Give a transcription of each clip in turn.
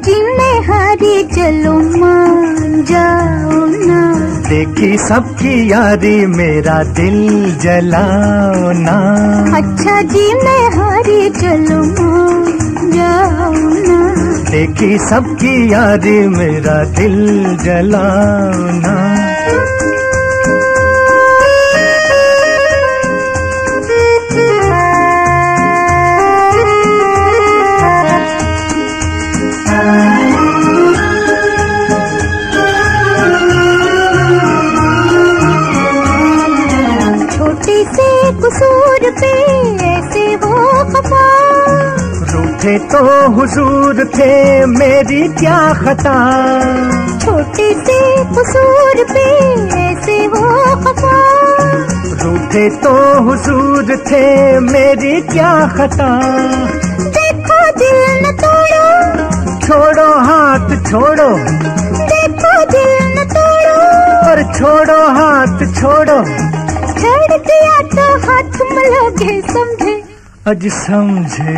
जी में हारी चलो मान जाओ ना। देखी सबकी यारी मेरा दिल जलाओ ना। अच्छा जी मैं हारी चलो मान जाओ ना। देखी सबकी यारी मेरा दिल जलाओ ना। छोटे से कसूर पे ऐसे वो खफा। रूठे तो हुजूर थे मेरी क्या खता। छोटे से कसूर पे ऐसे वो खफा। रूठे तो हुजूर थे मेरी क्या खता। देखो दिल न तोड़ो, छोड़ो हाथ छोड़ो। देखो दिल न तोड़ो, और छोड़ो हाथ छोड़ो। छड़ दिया तो हाथ मलोगे समझे। अज समझे।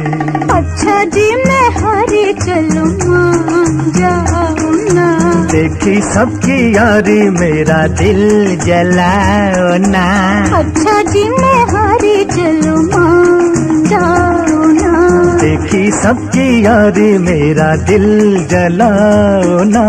अच्छा जी मैं हारी चलो मान जाओ ना। देखी सबकी यारी मेरा दिल जलाओ ना। अच्छा जी मैं हारी चलो मान जाओ ना। देखी सबकी यारी मेरा दिल जलाओ ना।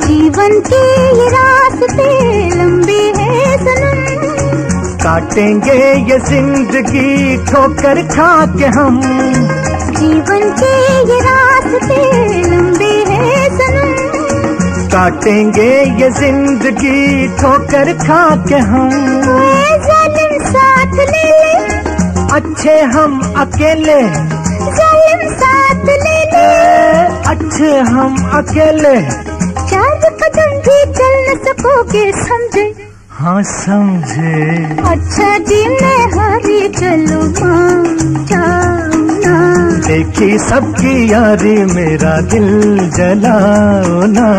जीवन के ये रास्ते लंबे हैं सनम। काटेंगे ये जिंदगी ठोकर खा के हम। जीवन के ये रास्ते लंबे हैं सनम। काटेंगे ये जिंदगी ठोकर खा के हम। कोई जालिम साथ ले ले, अच्छे हम अकेले। जालिम साथ ले ले, अच्छे हम अकेले। चार कदम भी चल न सकोगे समझे। हाँ समझे। अच्छा जी मैं हारी चलो मान जाओ ना। देखी सबकी यारी मेरा दिल जलाओ ना।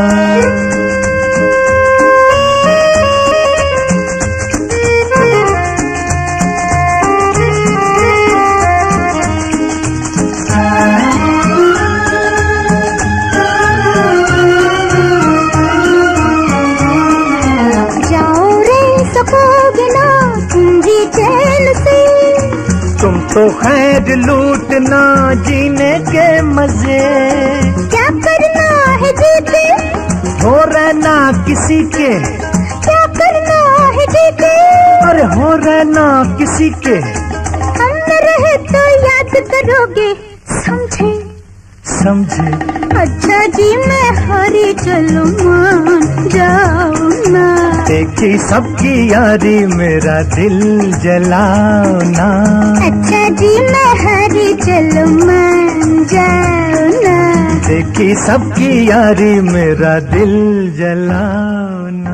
तुम तो खैर लूटना जीने के मजे। क्या करना है जीते, हो रहना किसी के। क्या करना है जीते, अरे हो रहना किसी के। हम न रहे तो याद करोगे समझे। समझे। अच्छा जी मैं हारी चलो मान जाओ ना। देखी सबकी यारी मेरा दिल जलाओ ना। अच्छा जी मैं हारी चलो मान जाओ ना। देखी सबकी यारी मेरा दिल जलाओ ना।